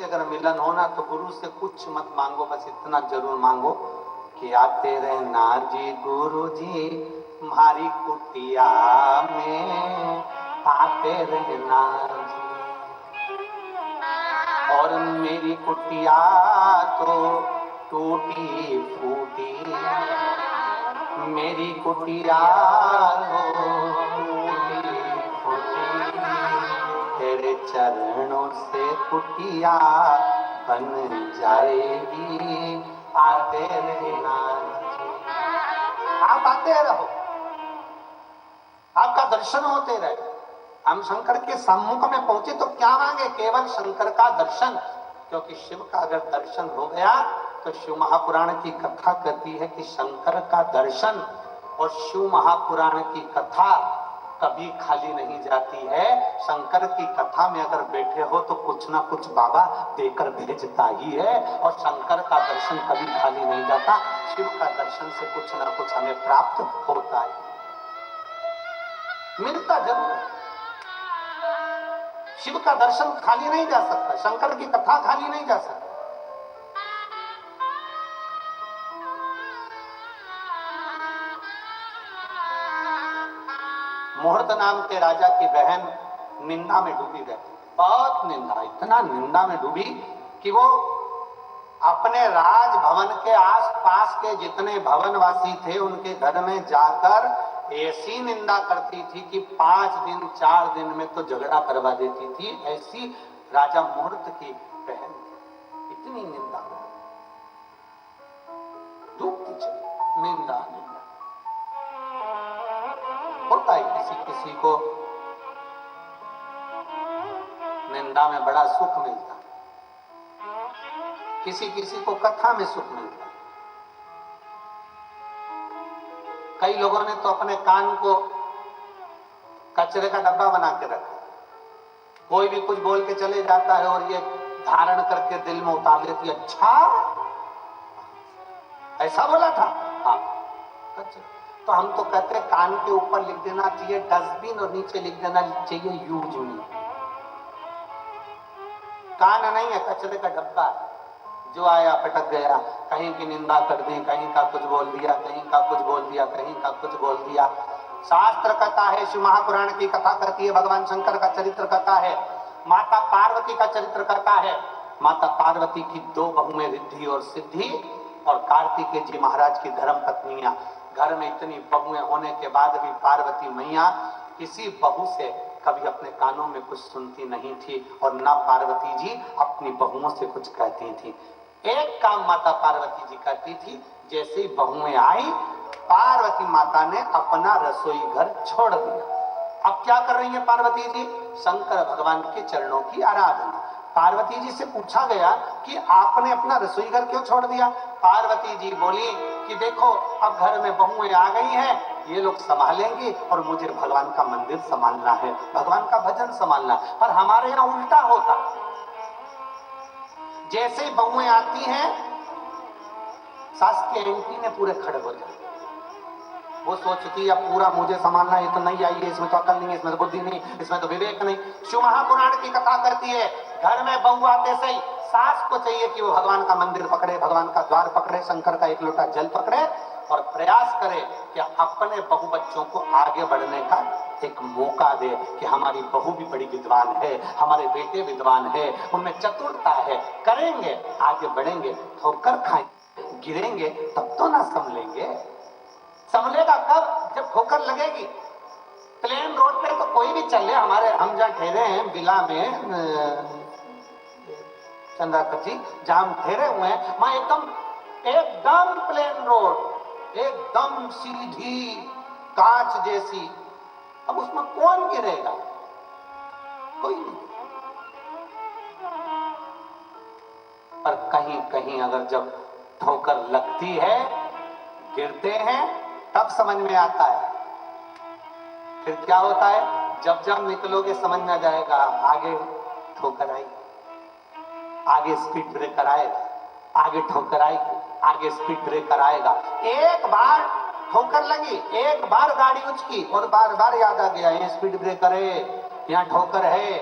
अगर मिलन होना तो गुरु से कुछ मत मांगो, बस इतना जरूर मांगो कि आते रहना जी गुरु जी हमारी कुटिया में, आते रहना जी। और मेरी कुटिया तो टूटी फूटी, मेरी कुटिया तो टूटी फूटी, तेरे चरणों से कुटिया बन जाएगी, आते रहना। आप आते रहो, आपका दर्शन होते रहे। हम शंकर के सम्मुख में पहुंचे तो क्या मांगे? केवल शंकर का दर्शन, क्योंकि शिव का अगर दर्शन हो गया तो शिव महापुराण की कथा कहती है कि शंकर का दर्शन और शिव महापुराण की कथा कभी खाली नहीं जाती है। शंकर की कथा में अगर बैठे हो तो कुछ ना कुछ बाबा देकर भेजता ही है, और शंकर का दर्शन कभी खाली नहीं जाता। शिव का दर्शन से कुछ ना कुछ हमें प्राप्त होता है, मिलता जरूर है। शिव का दर्शन खाली नहीं जा सकता, शंकर की कथा खाली नहीं जा सकती। मुहूर्त नाम के राजा की बहन निंदा में डूबी गई, बहुत निंदा, इतना निंदा में डूबी कि वो अपने राजभवन के आसपास के जितने भवनवासी थे उनके घर में जाकर ऐसी निंदा करती थी कि 5 दिन 4 दिन में तो झगड़ा करवा देती थी। ऐसी राजा मुहूर्त की बहन, इतनी निंदा डूबती चली, निंदा निंदा। होता है किसी किसी को निंदा में बड़ा सुख मिलता है, किसी किसी को कथा में सुख मिलता है। कई लोगों ने तो अपने कान को कचरे का डब्बा बना के रखा, कोई भी कुछ बोल के चले जाता है और ये धारण करके दिल में उतार लेती है, अच्छा ऐसा बोला था आप। तो हम तो कहते हैं कान के ऊपर लिख देना चाहिए डस्टबिन और नीचे लिख देना चाहिए यूज मी। कान नहीं है, कचरे का डब्बा है, जो आया पटक गया, कहीं की निंदा कर दी, कहीं का कुछ बोल दिया, कहीं का कुछ बोल दिया, कहीं का कुछ बोल दिया। शास्त्र कथा है, शिव महापुराण की कथा करती है, भगवान शंकर का चरित्र कथा है, माता पार्वती का चरित्र कथा है। माता पार्वती की 2 बहुएं रिद्धि और सिद्धि, और कार्तिकेय जी महाराज की धर्म पत्नियां। घर में इतनी बहुएं होने के बाद भी पार्वती मैया किसी बहू से कभी अपने कानों में कुछ सुनती नहीं थी, और ना पार्वती जी अपनी बहुओं से कुछ कहती थी। एक काम माता पार्वती जी करती थी, जैसे ही बहुएं आई पार्वती माता ने अपना रसोई घर छोड़ दिया। अब क्या कर रही है पार्वती जी? शंकर भगवान के चरणों की आराधना। पार्वती जी से पूछा गया कि आपने अपना रसोई घर क्यों छोड़ दिया? पार्वती जी बोली कि देखो अब घर में बहुएं आ गई हैं, ये लोग संभालेंगी और मुझे भगवान का मंदिर संभालना है, भगवान का भजन संभालना। पर हमारे यहाँ उल्टा होता, जैसे ही बहुएं आती हैं सास के एंटीने पूरे खड़े हो जाते। वो सोचती है अब पूरा मुझे संभालना है, तो नहीं आई है, इसमें तो अकल नहीं है, इसमें तो बुद्धि नहीं, इसमें तो विवेक नहीं। शिव महापुराण की कथा करती है, घर में बहू आते से ही सास को चाहिए कि वो भगवान का मंदिर पकड़े, भगवान का द्वार पकड़े, शंकर का 1 लोटा जल पकड़े और प्रयास करे कि अपने बहू बच्चों को आगे बढ़ने का एक मौका दे कि हमारी बहू भी बड़ी विद्वान है, हमारे बेटे विद्वान है, उनमें चतुरता है, करेंगे आगे बढ़ेंगे, ठोकर खाएंगे, गिरेंगे तब तो ना संभलेंगे। संभलेगा कब? जब ठोकर लगेगी। प्लेन रोड पे तो कोई भी चले, हमारे हम जहाँ ठहरे हैं बिला में चंद्राकर जी, जहां हम ठहरे हुए हैं वहां एकदम प्लेन रोड, एकदम सीधी कांच जैसी। अब उसमें कौन गिरेगा? कोई नहीं। पर कहीं कहीं अगर जब ठोकर लगती है, गिरते हैं, तब समझ में आता है। फिर क्या होता है? जब जब निकलोगे समझ में आ जाएगा, आगे ठोकर आई, आगे स्पीड ब्रेकर आएगा, आगे ठोकर आएगी, आगे स्पीड ब्रेकर आएगा। एक बार ठोकर लगी, एक बार गाड़ी उचकी और बार बार याद आ गया ये स्पीड ब्रेकर है, यहाँ ठोकर है,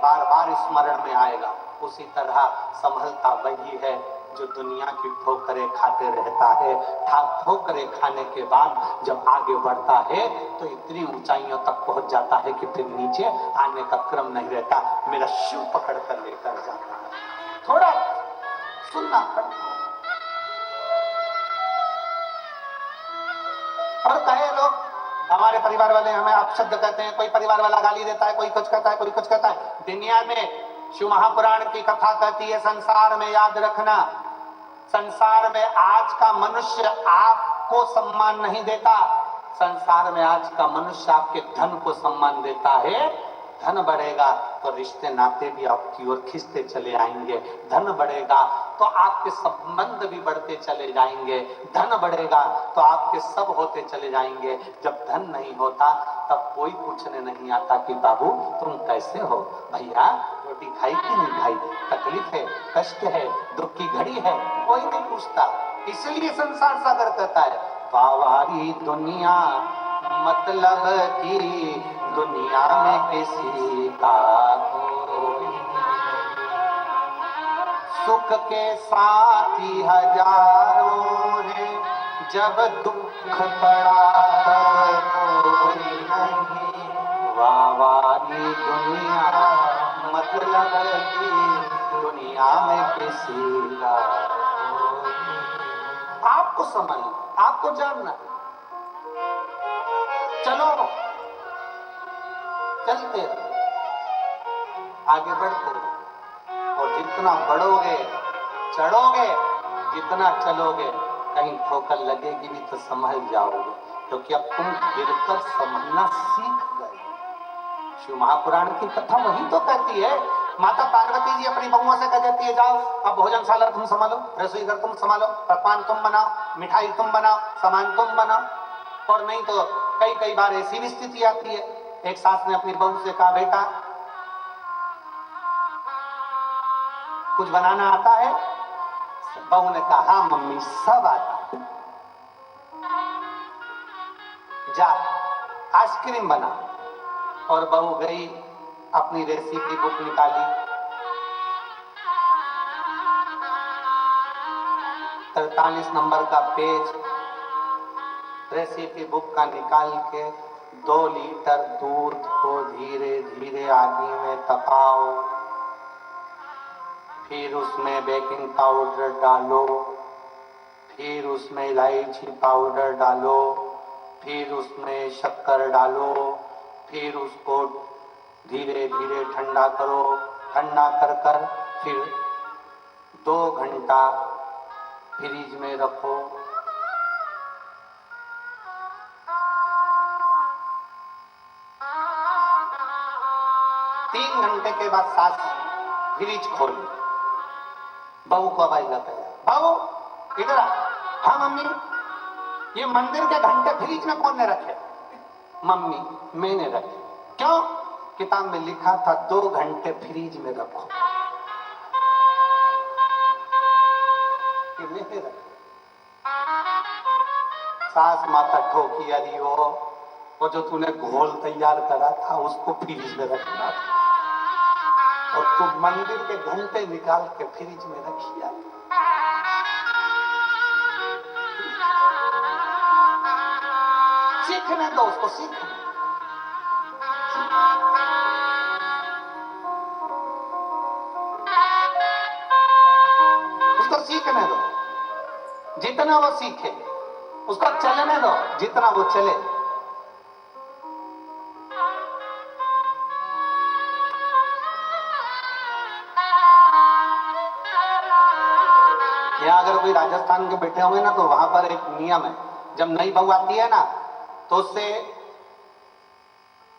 बार बार स्मरण में आएगा। उसी तरह संभलता वही है जो दुनिया की ठोकरें खाते रहता है। ठोकरें खाने के बाद जब आगे बढ़ता है तो इतनी ऊंचाइयों तक पहुंच जाता है कि फिर नीचे आने का क्रम नहीं रहता। मेरा शिव पकड़ कर लेकर जाता है। थोड़ा सुनना पड़ता है। और कहे लोग हमारे परिवार वाले हमें अपशब्द कहते हैं, कोई परिवार वाला गाली देता है, कोई कुछ कहता है, कोई कुछ कहता है। दुनिया में शिव महापुराण की कथा कहती है, संसार में याद रखना, संसार में आज का मनुष्य आपको सम्मान नहीं देता। संसार में आज का मनुष्य आपके धन को सम्मान देता है। धन बढ़ेगा तो रिश्ते नाते भी आपकी ओर खिंचते चले आएंगे। धन बढ़ेगा तो आपके संबंध भी बढ़ते चले जाएंगे। धन बढ़ेगा तो आपके सब होते चले जाएंगे। जब धन नहीं होता तब कोई पूछने नहीं आता कि बाबू तुम कैसे हो, भैया रोटी खाई कि नहीं खाई, तकलीफ है, कष्ट है, दुख की घड़ी है, कोई नहीं पूछता। इसलिए संसार सागर कहता है वावारी दुनिया मतलब की दुनिया में किसी का सुख के साथी हजारों हैं, जब दुख पड़ा तब कोई नहीं। वावारी दुनिया मतलब की दुनिया में किसी का आपको समझ, आपको जानना। चलो चलते आगे बढ़ते, और जितना बढ़ोगे चढ़ोगे, जितना चलोगे, कहीं ठोकर लगेगी भी तो संभल जाओगे, क्योंकि अब तुम गिरकर संभलना सीख गए। शिव महापुराण की कथा वही तो कहती है। माता पार्वती जी अपनी बहुओं से कह देती है जाओ अब भोजनशाला तुम संभालो, रसोई घर तुम संभालो, पकवान तुम बनाओ, मिठाई तुम बनाओ, सामान तुम बनाओ। और नहीं तो कई कई बार ऐसी भी स्थिति आती है, एक सास ने अपनी बहू से कहा बेटा कुछ बनाना आता है? बहू ने कहा हाँ मम्मी सब आता है। जा आइसक्रीम बना। और बहू गई अपनी रेसिपी बुक निकाली, 43 नंबर का पेज रेसिपी बुक का निकाल के 2 लीटर दूध को धीरे धीरे आगे में तपाओ, फिर उसमें बेकिंग पाउडर डालो, फिर उसमें इलायची पाउडर डालो, फिर उसमें शक्कर डालो, फिर उसको धीरे धीरे ठंडा करो। ठंडा कर कर फिर 2 घंटा फ्रिज में रखो। तीन घंटे के बाद सास फ्रिज खोली, बहू को आवाज लगाया, बहू इधर आ। हाँ मम्मी, ये मंदिर के घंटे फ्रिज में कौन ने रखे? मम्मी मैंने रखे। क्यों? किताब में लिखा था 2 घंटे फ्रिज में रखो। सास माता ठोकी, अरे वो जो तूने घोल तैयार करा था उसको फ्रिज में रखना था, और तू मंदिर के घंटे निकाल के फ्रिज में रखिया। सीखने दो उसको, सीखने उसको सीखने दो, जितना वो सीखे उसको चलने दो, जितना वो चले। यहाँ अगर कोई राजस्थान के बैठे होंगे ना तो वहां पर एक नियम है, जब नई बहू आती है ना तो उससे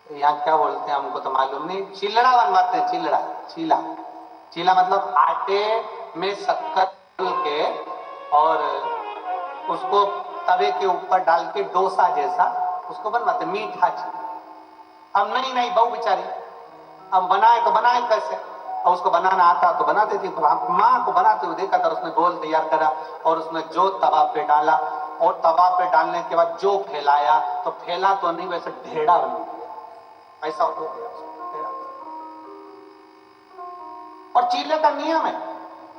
यहाँ क्या बोलते हैं हमको तो मालूम नहीं, चिलड़ा बनवाते हैं। चिलड़ा, चीला, चीला मतलब आटे में शक्कर डाल के और उसको तवे के ऊपर डाल के डोसा जैसा उसको बनवाते, मीठा चीला। अब नई नई बहू बेचारी अब बनाए तो बनाए कैसे, और उसको बनाना आता तो बना देती। माँ को बनाते हुए देखा था, उसने गोल तैयार करा और उसने जो तवा पे डाला, और तवा पे डालने के बाद जो फैलाया तो फैला तो नहीं, वैसे ढेड़ा बन गया, ऐसा हो गया। और चीले का नियम है,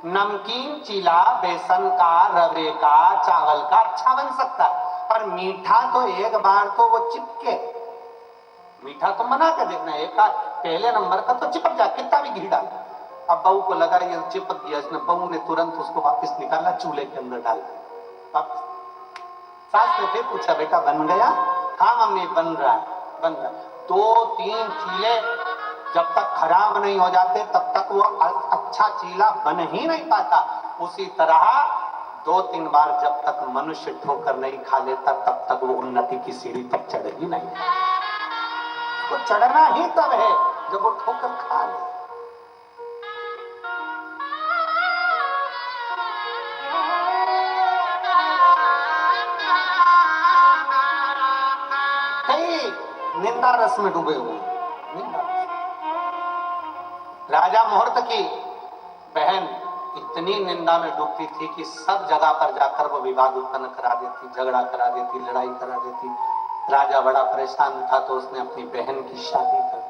नमकीन चीला बेसन का, रवे का, चावल का अच्छा बन सकता है, पर मीठा तो एक बार तो वो चिपके, मीठा तो बना के देखना, एक पहले नंबर का तो चिपक जाए कितना भी घी डाल। अब बहू को लगा ये चिपक गया, इसने बहू ने तुरंत उसको वापस निकाला, चूल्हे के अंदर डाल दिया वापस। सास ने फिर पूछा बेटा बन गया? हाँ मम्मी बन रहा है, बन रहा है। 2-3 चीले जब तक खराब नहीं हो जाते तब तक वो अच्छा चीला बन ही नहीं पाता। उसी तरह 2-3 बार जब तक मनुष्य ठोकर नहीं खा लेता तब तक वो उन्नति की सीढ़ी पर चढ़ ही नहीं। तो चढ़ना ही तब है जब वो ठोकर खा ले। कई निंदा रस में डूबे हुए हैं, निंदा रस। राजा मुहूर्त की बहन इतनी निंदा में डूबती थी कि सब जगह पर जाकर वो विवाद उत्पन्न करा देती, झगड़ा करा देती, लड़ाई करा देती। राजा बड़ा परेशान था तो उसने अपनी बहन की शादी कर दी,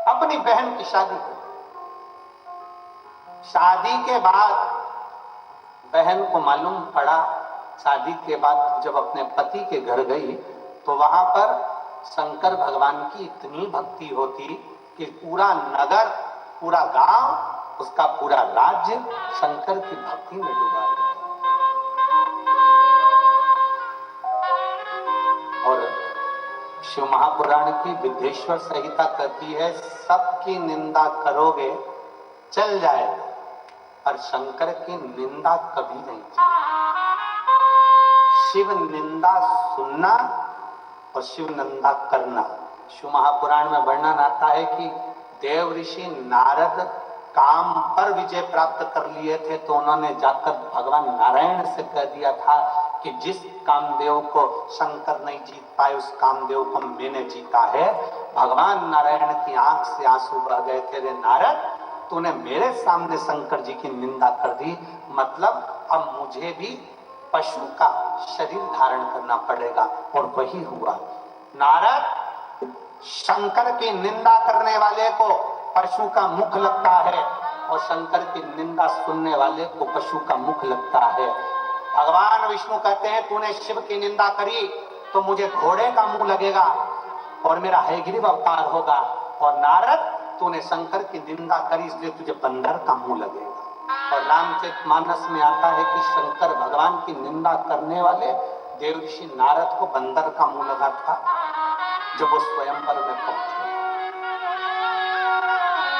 अपनी बहन की शादी कर दी। शादी के बाद बहन को मालूम पड़ा, शादी के बाद जब अपने पति के घर गई तो वहां पर शंकर भगवान की इतनी भक्ति होती कि पूरा नगर, पूरा गांव, उसका पूरा राज्य शंकर की भक्ति में डूबा गया। और शिव महापुराण की विद्येश्वर संहिता कहती है सबकी निंदा करोगे चल जाएगा, और शंकर की निंदा कभी नहीं चलेगी। शिव निंदा सुनना और शिव निंदा करना। शिव महापुराण में वर्णन आता है कि देव ऋषि नारद काम पर विजय प्राप्त कर लिए थे तो उन्होंने जाकर भगवान नारायण से कह दिया था कि जिस कामदेव को शंकर नहीं जीत पाए उस कामदेव को मैंने जीता है। भगवान नारायण की आंख से आंसू बह गए थे, रे नारद तूने मेरे सामने शंकर जी की निंदा कर दी, मतलब अब मुझे भी पशु का शरीर धारण करना पड़ेगा। और वही हुआ। नारद शंकर की निंदा करने वाले को पशु का मुख लगता है और शंकर की निंदा सुनने वाले को पशु का मुख लगता है। भगवान विष्णु कहते हैं तूने शिव की निंदा करी तो मुझे घोड़े का मुंह लगेगा और मेरा हयग्रीव अवतार होगा, और नारद तूने शंकर की निंदा करी इसलिए तुझे बंदर का मुंह लगेगा। और रामचरितमानस में आता है कि शंकर भगवान की निंदा करने वाले देव ऋषि नारद को बंदर का मुंह लगा था जब वो स्वयंवर में पहुंचे।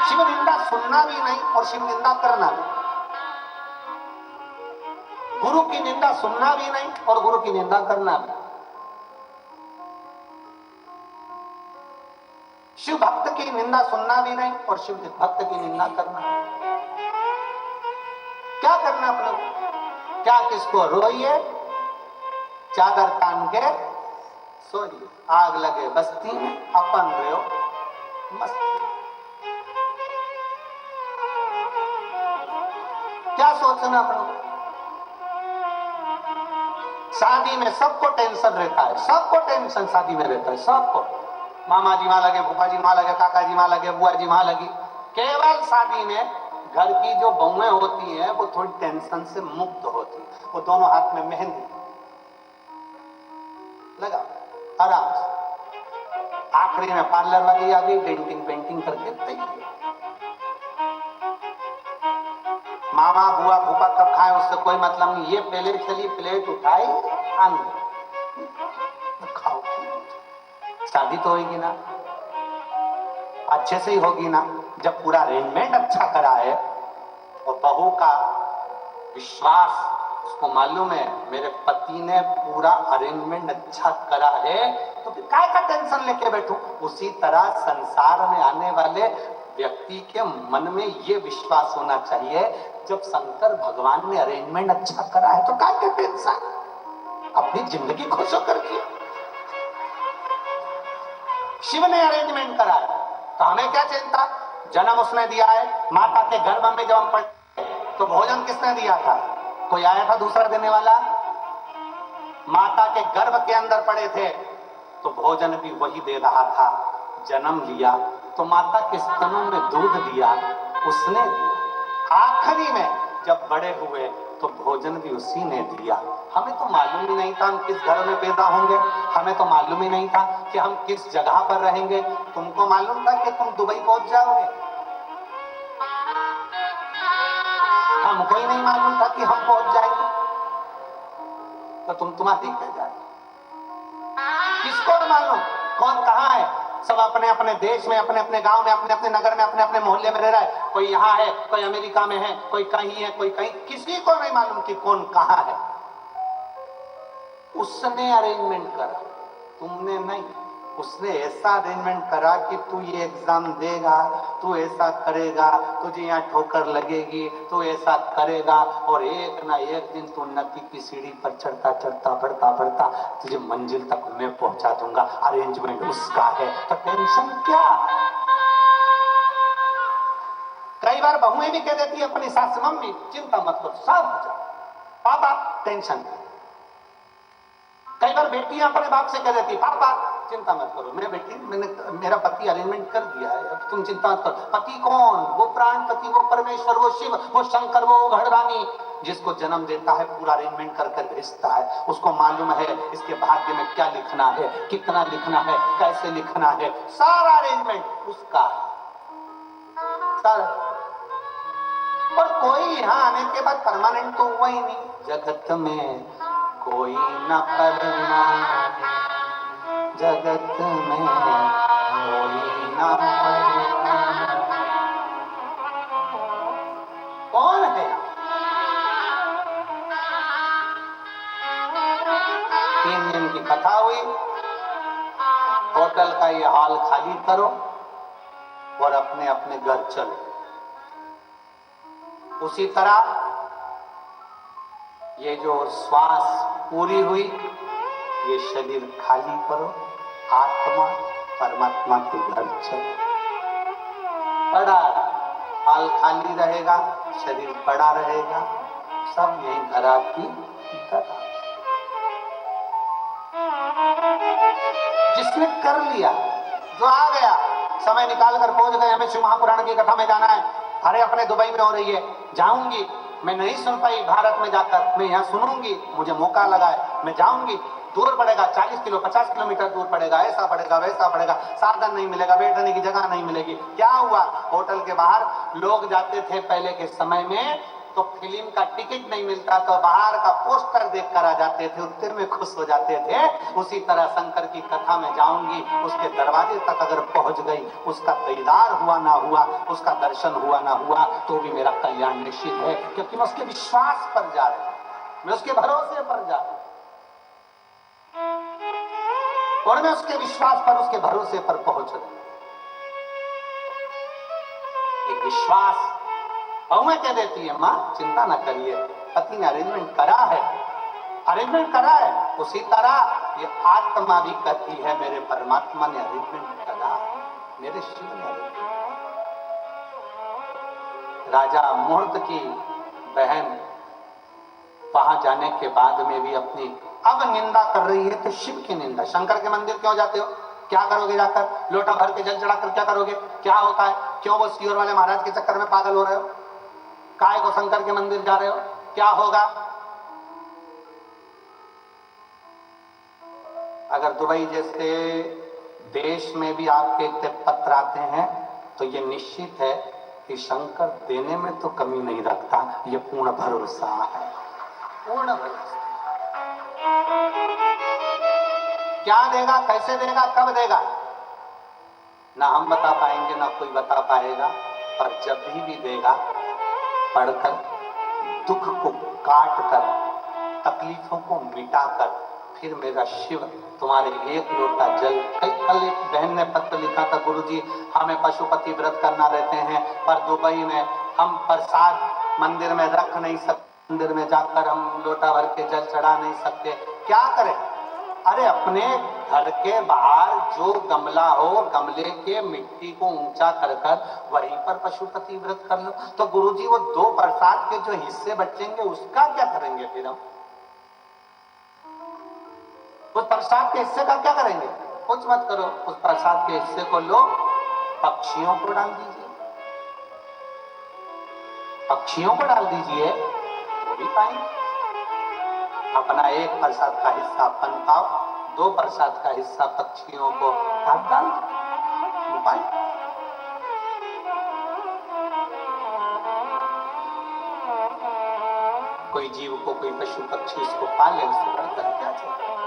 शिव निंदा सुनना भी नहीं और शिव निंदा करना भी, गुरु की निंदा सुनना भी नहीं और गुरु की निंदा करना भी। शिव भक्त की निंदा सुनना भी नहीं और शिव भक्त की निंदा करना भी। क्या करना अपने को? क्या किसको रोइए, चादर तान के सोइए, आग लगे बस्ती में अपन रहो मस्ती। क्या सोचना अपने को? शादी में सबको टेंशन रहता है, सबको टेंशन शादी में रहता है, सबको। मामा जी वहां लगे, फूफा जी वहां लगे, काका जी वहां लगे, बुआ जी वहां लगी। केवल शादी में घर की जो बहुएं होती हैं वो थोड़ी टेंशन से मुक्त होती, वो दोनों हाथ में मेहंदी लगा आराम से। आखिरी में पार्लर वाली आ गई, पेंटिंग करके तैयार। मामा बुआ फूफा कब खाए उससे कोई मतलब नहीं, ये पहले चली प्लेट उठाई खाओ। शादी तो होगी ना, अच्छे से ही होगी ना जब पूरा अरेंजमेंट अच्छा करा है और बहू का विश्वास, उसको मालूम है मेरे पति ने पूरा अरेंजमेंट अच्छा करा है तो फिर काय का टेंशन लेके बैठूं। उसी तरह संसार में आने वाले व्यक्ति के मन में ये विश्वास होना चाहिए जब शंकर भगवान ने अरेंजमेंट अच्छा करा है तो काय का टेंशन, अपनी जिंदगी खुश होकर की। शिव ने अरेंजमेंट करा है तो हमें क्या चिंता, जन्म उसने दिया है। माता के गर्भ में जब हम पड़े तो भोजन किसने दिया था? कोई आया था दूसरा देने वाला? माता के गर्भ के अंदर पड़े थे तो भोजन भी वही दे रहा था। जन्म लिया तो माता के स्तनों में दूध दिया उसने दिया। आखिरी में जब बड़े हुए तो भोजन भी उसी ने दिया। हमें तो मालूम ही नहीं था हम किस घर में पैदा होंगे, हमें तो मालूम ही नहीं था कि हम किस जगह पर रहेंगे। तुमको मालूम था कि तुम दुबई पहुंच जाओगे? हमको ही नहीं मालूम था कि हम पहुंच जाएंगे। तो तुम्हारी क्या जाए, किसको मालूम कौन कहाँ है? सब अपने अपने देश में, अपने अपने गांव में, अपने अपने नगर में, अपने अपने मोहल्ले में रह रहा है। कोई यहाँ है, कोई अमेरिका में है, कोई कहीं है, कोई कहीं। किसी को नहीं मालूम कि कौन कहाँ है। उसने अरेंजमेंट करा, तुमने नहीं। उसने ऐसा अरेंजमेंट करा कि तू ये एग्जाम देगा, तू ऐसा करेगा, तुझे यहाँ ठोकर लगेगी, तू ऐसा करेगा, और एक ना एक दिन तू उन्नति की सीढ़ी पर चढ़ता चढ़ता बढ़ता बढ़ता तुझे मंजिल तक मैं पहुंचा दूंगा। अरेंजमेंट उसका है, तो टेंशन क्या? कई बार बहुएं भी कह देती है अपनी सास मम्मी चिंता मत करो सब हो जाए, पापा टेंशन। कई बार बेटियां अपने बाप से कह देती पापा चिंता मत करो, मेरा पति अरेंजमेंट कर दिया है, अब तुम चिंता मत करो। पति कौन? वो प्राण पति, वो परमेश्वर, वो शिव, वो शंकर, वो घड़रानी, जिसको जन्म देता है पूरा अरेंजमेंट करके भेजता है। उसको मालूम है इसके भाग्य में क्या लिखना है, कितना लिखना है, कैसे लिखना है, सारा अरेंजमेंट उसका है। और कोई यहाँ आने के बाद परमानेंट तो हुआ ही नहीं। जगत में कोई न परमानेंट, जगत में कोई न परमानेंट। कौन है? 3 दिन की कथा हुई, होटल का ये हॉल खाली करो और अपने अपने घर चलो। उसी तरह ये जो श्वास पूरी हुई, ये शरीर खाली करो, आत्मा परमात्मा के घर चलो। पड़ा हाल खाली रहेगा, शरीर पड़ा रहेगा, सब यही धरा की धरा। जिसने कर लिया, जो आ गया, समय निकाल कर पहुंच गए, हमें शिव महापुराण की कथा में जाना है। अरे अपने दुबई में हो रही है, जाऊंगी, मैं नहीं सुन पाई भारत में जाकर, मैं यहाँ सुनूंगी, मुझे मौका लगा है, मैं जाऊंगी। दूर पड़ेगा, 40 किलो 50 किलोमीटर दूर पड़ेगा, ऐसा पड़ेगा वैसा पड़ेगा, साधन नहीं मिलेगा, बैठने की जगह नहीं मिलेगी। क्या हुआ? होटल के बाहर लोग जाते थे पहले के समय में, तो फिल्म का टिकट नहीं मिलता तो बाहर का पोस्टर देख कर आ जाते थे, उतने में खुश हो जाते थे। उसी तरह शंकर की कथा में जाऊंगी, उसके दरवाजे तक अगर पहुंच गई, उसका दीदार हुआ ना हुआ, उसका दर्शन हुआ ना हुआ, तो भी मेरा कल्याण निश्चित है, क्योंकि मैं उसके विश्वास पर जा रहा हूं, मैं उसके भरोसे पर जा रहा हूं, और मैं उसके विश्वास पर, उसके भरोसे पर पहुंच रहा हूं। एक विश्वास बहुएं कह देती है मां चिंता ना करिए, पति ने अरेंजमेंट करा है, अरेंजमेंट करा है। उसी तरह ये आत्मा भी कहती है मेरे परमात्मा ने अरेंजमेंट करा, मेरे शिव ने अरेंजमेंट। राजा मुहूर्त की बहन वहां जाने के बाद में भी अपनी अब निंदा कर रही है, तो शिव की निंदा। शंकर के मंदिर क्यों जाते हो? क्या करोगे जाकर? लोटा भर के जल चढ़ाकर क्या करोगे? क्या होता है? क्यों वो सियोर वाले महाराज के चक्कर में पागल हो रहे हो? काय को शंकर के मंदिर जा रहे हो? क्या होगा? अगर दुबई जैसे देश में भी आपके इतने पत्र आते हैं, तो ये निश्चित है कि शंकर देने में तो कमी नहीं रखता, ये पूर्ण भरोसा है, पूर्ण भरोसा। क्या देगा, कैसे देगा, कब देगा, ना हम बता पाएंगे ना कोई बता पाएगा, पर जब भी देगा, पढ़कर, दुख को काट कर, तकलीफों को मिटाकर, फिर मेरा शिव तुम्हारे एक लोटा जल। कल एक बहन ने पत्र लिखा था, गुरुजी हमें पशुपति व्रत करना रहते हैं, पर दुबई में हम प्रसाद मंदिर में रख नहीं सकते, मंदिर में जाकर हम लोटा भर के जल चढ़ा नहीं सकते, क्या करें? अरे अपने घर के बाहर जो गमला हो, गमले के मिट्टी को ऊंचा कर कर वहीं पर पशुपति व्रत कर लो। तो गुरुजी वो 2 प्रसाद के जो हिस्से बचेंगे उसका क्या करेंगे? फिर हम उस प्रसाद के हिस्से का क्या करेंगे? कुछ मत करो, उस प्रसाद के हिस्से को लो पक्षियों को डाल दीजिए, पक्षियों को डाल दीजिए, वो भी पाएंगे। अपना 1% का हिस्सा अपन पाओ, 2% का हिस्सा पक्षियों को आप डाल दो, पाएंगे। कोई जीव को, कोई पशु पक्षी उसको पाले, उससे बढ़कर क्या चाहिए।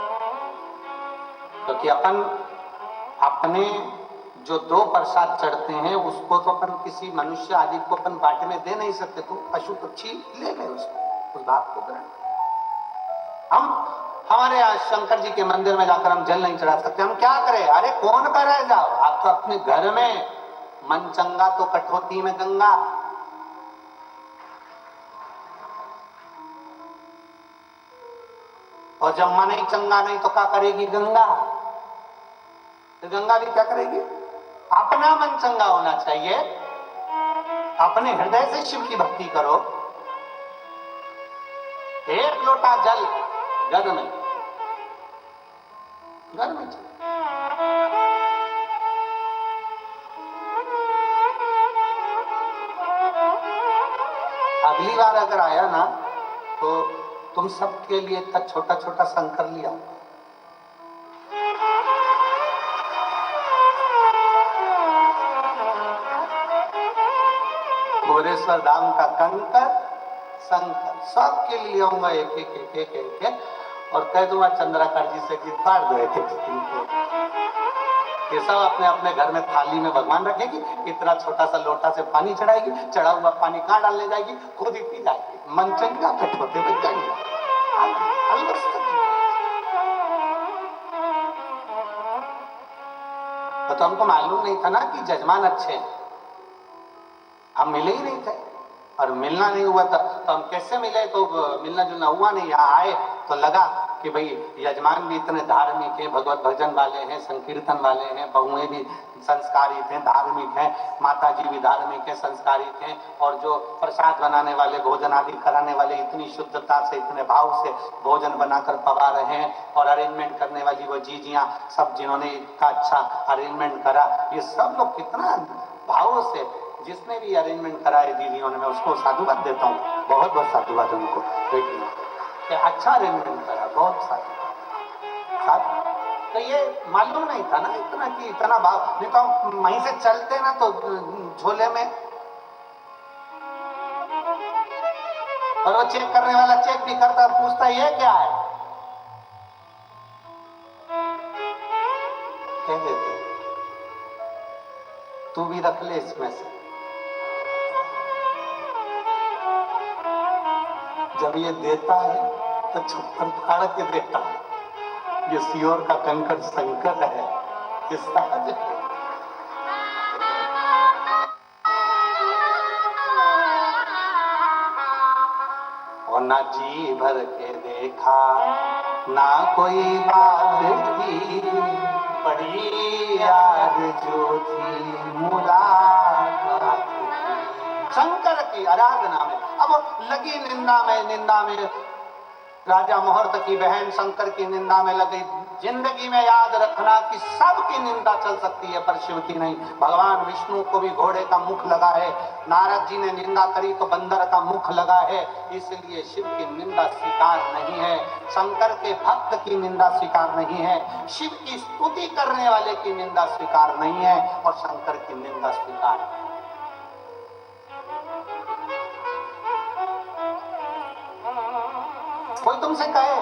क्योंकि अपन अपने जो 2% चढ़ते हैं उसको तो अपन किसी मनुष्य आदि को अपन बांटने दे नहीं सकते, तो पशु पक्षी ले गए उसको, उस बात को ग्रहण। हम हमारे यहाँ शंकर जी के मंदिर में जाकर हम जल नहीं चढ़ा सकते, हम क्या करें? अरे कौन करे, जाओ आप तो अपने घर में, मन चंगा तो कठौती में गंगा। और जब मन ही चंगा नहीं तो क्या करेगी गंगा? तो गंगा भी क्या करेगी? अपना मन चंगा होना चाहिए, अपने हृदय से शिव की भक्ति करो। 1 लोटा जल घर में अगली बार अगर आया ना तो तुम सबके लिए इतना छोटा छोटा शंकर लिया, भुवनेश्वर धाम का कंकर शंकर सबके लिए आऊंगा, एक एक एक एक एक एक, और कह दूंगा चंद्राकार जी से कि फाड़ दो एक एक को। ये सब अपने अपने घर में थाली में भगवान रखेगी, इतना छोटा सा लोटा से पानी चढ़ाएगी, चढ़ा हुआ पानी कहाँ डालने जाएगी? खुद ही पी जाएगी। मन चंगा कठौते में गंगा। तो हमको मालूम नहीं था ना कि जजमान अच्छे हैं, हम मिले ही नहीं थे, और मिलना नहीं हुआ था तो हम कैसे मिले? तो मिलना जुलना हुआ नहीं। यहाँ आए तो लगा कि भाई यजमान भी इतने धार्मिक हैं, भगवत भजन वाले हैं, संकीर्तन वाले हैं, बहुएं भी संस्कारित हैं, धार्मिक हैं, माता जी भी धार्मिक हैं, संस्कारित हैं, और जो प्रसाद बनाने वाले, भोजन आदि कराने वाले इतनी शुद्धता से, इतने भाव से भोजन बनाकर पवा रहे हैं, और अरेंजमेंट करने वाली वो जीजियां सब, जिन्होंने इतना अच्छा अरेंजमेंट करा, ये सब लोग कितना भाव से, जिसने भी अरेंजमेंट कराए दीदियों ने, मैं उसको साधुवाद देता हूँ, बहुत बहुत साधुवाद उनको, बेटियों कि अच्छा अरेंजमेंट करा, बहुत साधुवाद। तो ये मालूम नहीं था ना इतना कि इतना भाव, नहीं तो वहीं से चलते ना तो झोले में, और वो चेक करने वाला चेक भी करता, पूछता ये क्या है, कह देते तू भी रख ले इसमें से। जब ये देता है तो छप्पर फाड़ के देता है, ये सियोर का कंकर शंकर है, ये सहज है। और ना जी भर के देखा, ना कोई बात थी, बड़ी याद जो थी मुलाकात शंकर की आराधना में। अब लगी निंदा में राजा मुहूर्त की बहन शंकर की निंदा में लगी। जिंदगी में याद रखना कि सबकी निंदा चल सकती है पर शिव की नहीं। भगवान विष्णु को भी घोड़े का मुख लगा है, नारद जी ने निंदा करी तो बंदर का मुख लगा है, इसलिए शिव की निंदा स्वीकार नहीं है, शंकर के भक्त की निंदा स्वीकार नहीं है, शिव की स्तुति करने वाले की निंदा स्वीकार नहीं है, और शंकर की निंदा स्वीकार है। कोई तुमसे कहे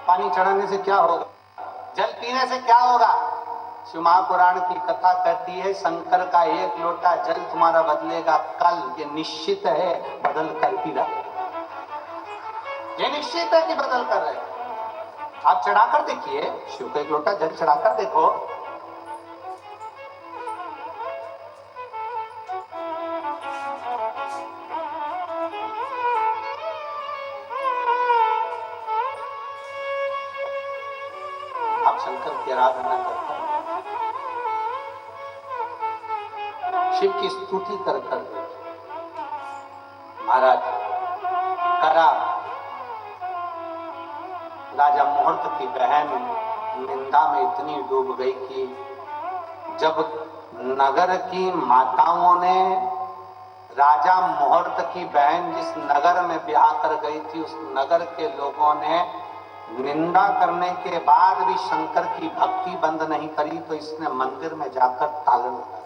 पानी चढ़ाने से क्या होगा, जल पीने से क्या होगा, शिव महापुराण की कथा कहती है शंकर का 1 लोटा जल तुम्हारा बदलेगा कल, ये निश्चित है, बदल कर ही रहा, ये निश्चित है कि बदल कर रहे। आप चढ़ाकर देखिए, शिव का 1 लोटा जल चढ़ाकर देखो, शंकर की आराधना करता है, शिव की स्तुति कर देखिए। महाराज करा, राजा मुहूर्त की बहन निंदा में इतनी डूब गई कि जब नगर की माताओं ने राजा मुहूर्त की बहन जिस नगर में ब्याह कर गई थी, उस नगर के लोगों ने निंदा करने के बाद भी शंकर की भक्ति बंद नहीं करी, तो इसने मंदिर में जाकर ताला लगा दिया,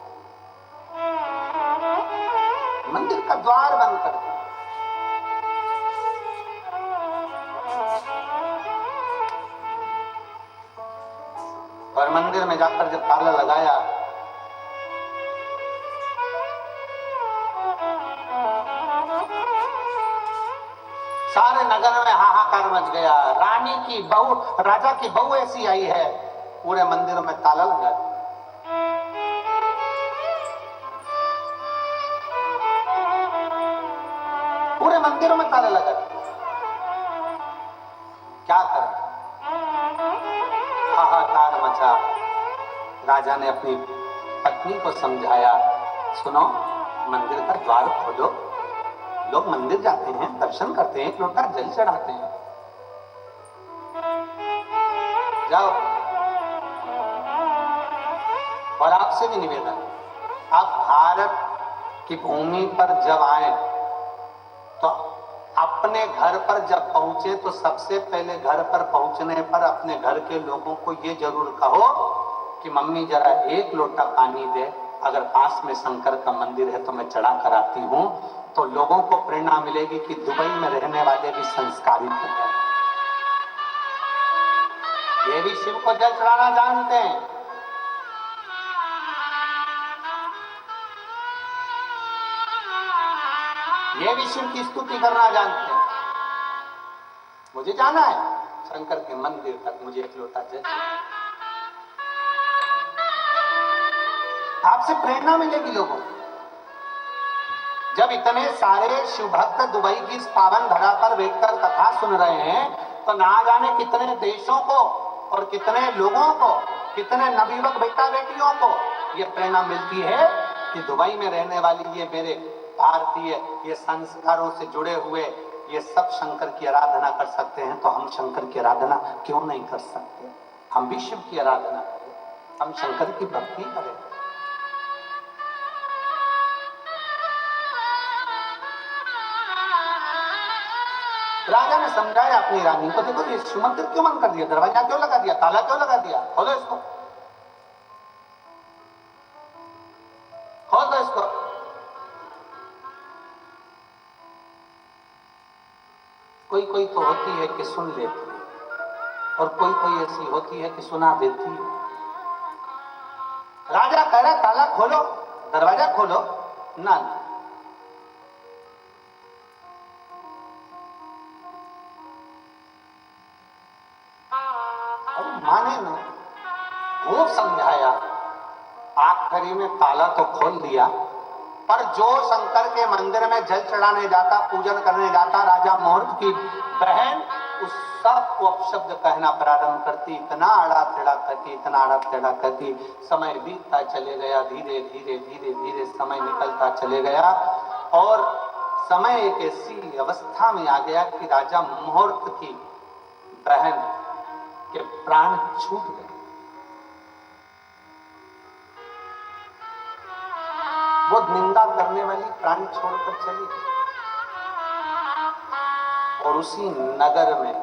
मंदिर का द्वार बंद कर दिया। और मंदिर में जाकर जब ताला लगाया, सारे नगर में हाहाकार मच गया। रानी की बहू, राजा की बहू ऐसी आई है, पूरे मंदिर में ताला लगा दिया। पूरे मंदिर में ताला लगा दिया। क्या करें? हाहाकार मचा। राजा ने अपनी पत्नी को समझाया, सुनो, मंदिर का द्वार खोलो, लोग मंदिर जाते हैं, दर्शन करते हैं, एक लोटा जल चढ़ाते हैं, जाओ। और आपसे भी निवेदन, आप भारत की भूमि पर जब आए तो अपने घर पर जब पहुंचे तो सबसे पहले घर पर पहुंचने पर अपने घर के लोगों को ये जरूर कहो कि मम्मी जरा एक लोटा पानी दे, अगर पास में शंकर का मंदिर है तो मैं चढ़ा कर आती हूं। तो लोगों को प्रेरणा मिलेगी कि दुबई में रहने वाले भी संस्कारित हैं, ये भी शिव को जल चढ़ाना जानते हैं। ये भी शिव की स्तुति करना जानते हैं। मुझे जाना है शंकर के मंदिर तक, मुझे एक लोटा जल। आपसे प्रेरणा मिलेगी लोगों को। जब इतने सारे शिव भक्त दुबई की इस पावन धरा पर बैठकर कथा सुन रहे हैं, तो ना जाने कितने देशों को और कितने लोगों को, कितने नवयुवक बेटा बेटियों को ये प्रेरणा मिलती है कि दुबई में रहने वाली ये मेरे भारतीय, ये संस्कारों से जुड़े हुए ये सब शंकर की आराधना कर सकते हैं, तो हम शंकर की आराधना क्यों नहीं कर सकते? हम भी शिव की आराधना करें, हम शंकर की भक्ति करें। राजा ने समझाया अपनी रानी को, देखो ये शिव मंदिर क्यों बंद कर दिया, दरवाजा क्यों लगा दिया, ताला क्यों लगा दिया, खोलो इसको, खोल दो इसको। कोई कोई तो होती है कि सुन लेती है, और कोई कोई ऐसी होती है कि सुना देती है। राजा कह रहा ताला खोलो, दरवाजा खोलो, ना माने ना, वो समझाया, आखिरी में ताला तो खोल दिया, पर जो शंकर के मंदिर में जल चढ़ाने जाता, पूजन करने जाता, राजा मुहूर्त की बहन उस सब को अपशब्द कहना प्रारंभ करती, इतना आड़ा टेढ़ा करती, इतना आड़ा टेढ़ा करती, समय बीतता चले गया, धीरे धीरे धीरे धीरे समय निकलता चले गया, और समय एक ऐसी अवस्था में आ गया कि राजा मुहूर्त की बहन के प्राण छूट गए। वो निंदा करने वाली प्राण छोड़कर चली गई, और उसी नगर में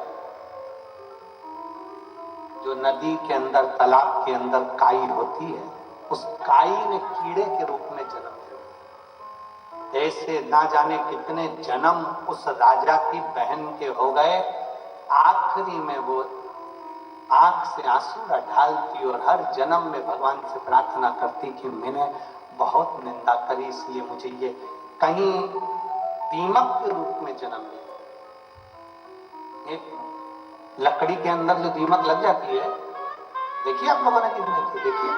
जो नदी के अंदर, तालाब के अंदर काई होती है, उस काई ने कीड़े के रूप में जन्म लिया। ऐसे ना जाने कितने जन्म उस राजा की बहन के हो गए। आखिरी में वो आंख से आंसू ढालती और हर जन्म में भगवान से प्रार्थना करती कि मैंने बहुत निंदा करी, इसलिए मुझे ये कहीं दीमक के रूप में जन्म लिया। एक लकड़ी के अंदर जो दीमक लग जाती है, देखिए आप लोगों ने कि नहीं देखिए,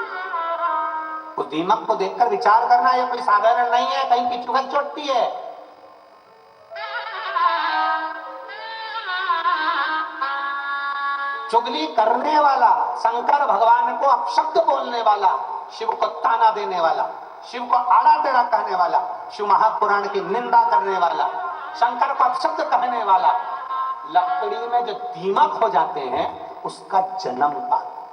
उस दीमक को देखकर विचार करना, ये कोई साधारण नहीं है, कहीं की चुभन चोटती है। चुगली करने वाला, शंकर भगवान को अपशब्द बोलने वाला, शिव को ताना देने वाला, शिव को आड़ा टेढ़ा कहने वाला, शिव महापुराण की निंदा करने वाला, शंकर को अपशब्द कहने वाला, लकड़ी में जो दीमक हो जाते हैं उसका जन्म पाता।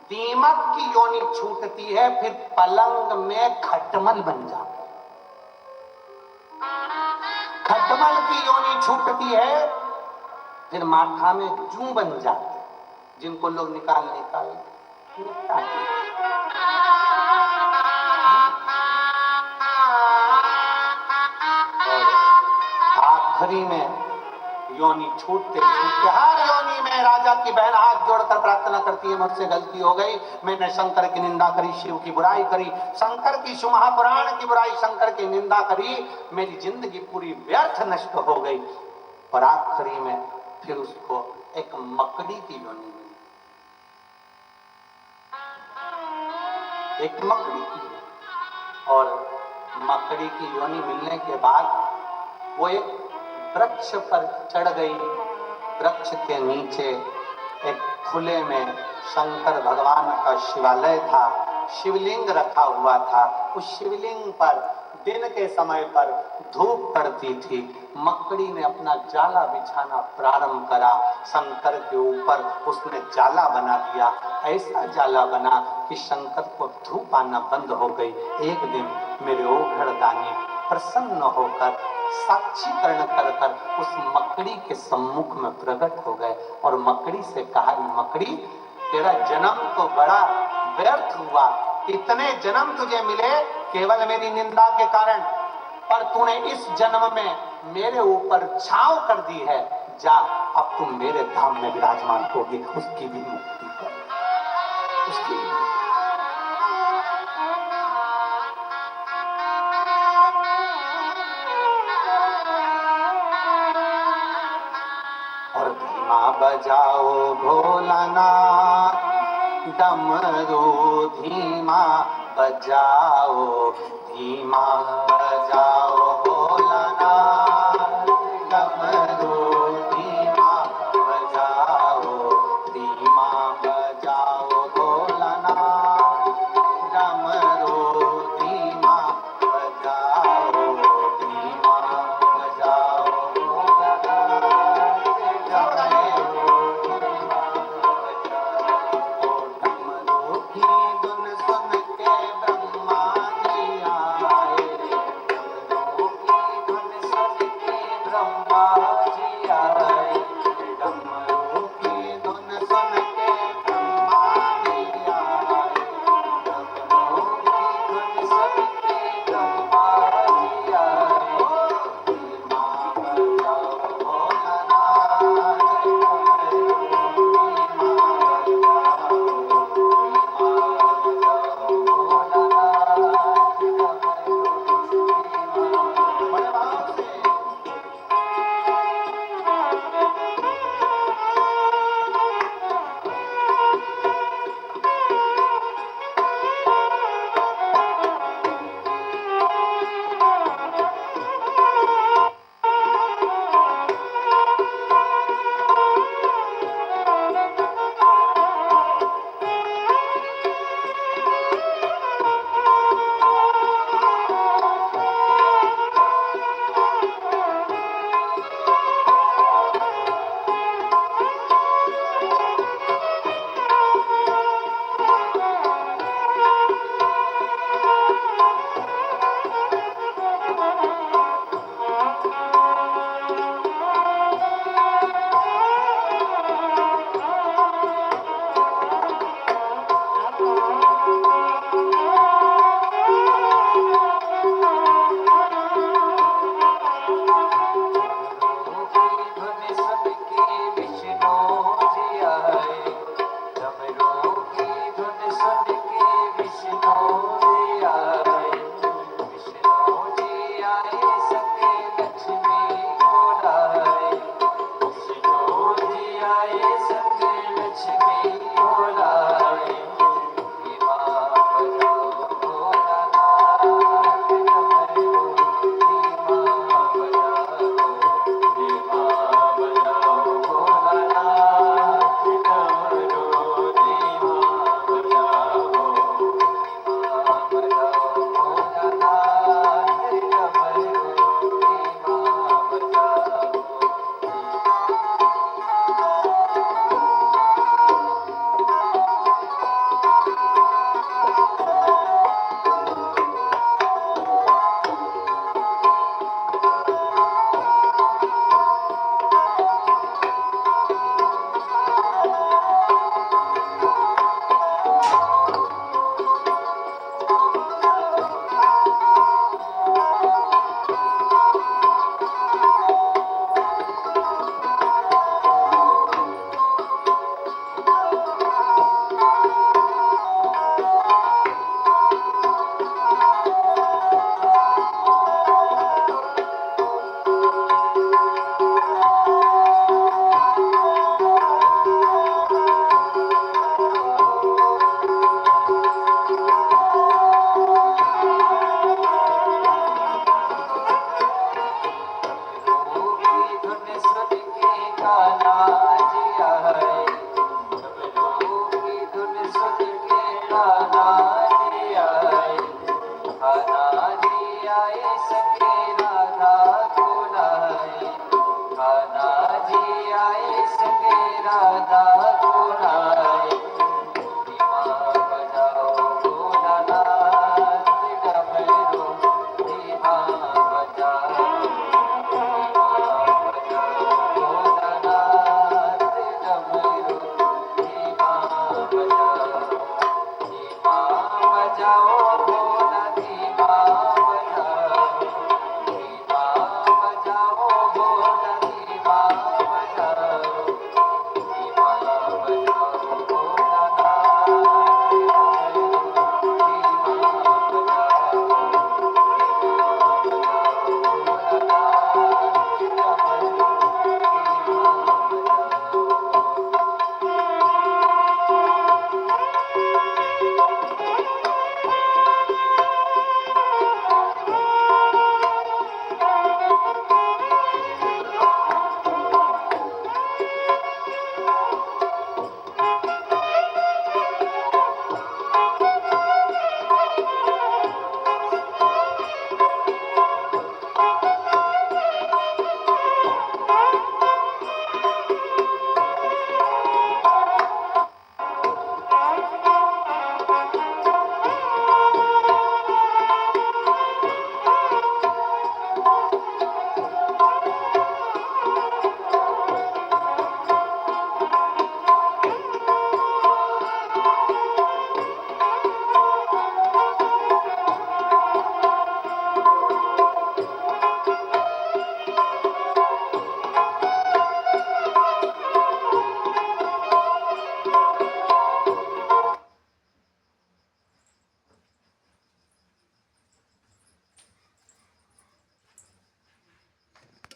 दीमक की योनि छूटती है, फिर पलंग में खटमल बन जाता है। खटमल की योनि छूटती है, फिर माथा में जू बन जाते हैं, जिनको लोग निकाल आखिरी में योनि छूटते छूटते हर योनि में राजा की बहन हाथ जोड़कर प्रार्थना करती है, मुझसे गलती हो गई, मैंने शंकर की निंदा करी, शिव की बुराई करी, शंकर की शिव महापुराण की बुराई, शंकर की निंदा करी, मेरी जिंदगी पूरी व्यर्थ नष्ट हो गई। और आखिरी में फिर उसको एक मकड़ी की योनि मिली, एक मकड़ी की। और मकड़ी की योनि मिलने के बाद वो एक वृक्ष पर चढ़ गई। वृक्ष के नीचे एक खुले में शंकर भगवान का शिवालय था, शिवलिंग रखा हुआ था। उस शिवलिंग पर दिन के समय पर धूप पड़ती थी। मकड़ी ने अपना जाला बिछाना प्रारंभ करा, शंकर के ऊपर उसने जाला बना दिया। ऐसा जाला बना कि शंकर को धूप आना बंद हो गई। एक दिन मेरे ओघड़दानी प्रसन्न होकर साक्षीकरण कर कर उस मकड़ी के सम्मुख में प्रकट हो गए और मकड़ी से कहा, मकड़ी तेरा जन्म तो बड़ा व्यर्थ हुआ, इतने जन्म तुझे मिले केवल मेरी निंदा के कारण, पर तूने इस जन्म में मेरे ऊपर छांव कर दी है। जा, अब तुम मेरे धाम में विराजमान होगी, उसकी भी मुक्ति कर, उसकी भी। और धीमा बजाओ भोलानाथ, डमरू धीमा बजाओ, धीमा बजाओ भोलानाथ, डमरू धीमा बजाओ, धीमा बजाओ भोलानाथ, डमरू धीमा बजाओ, धीमा बजाओ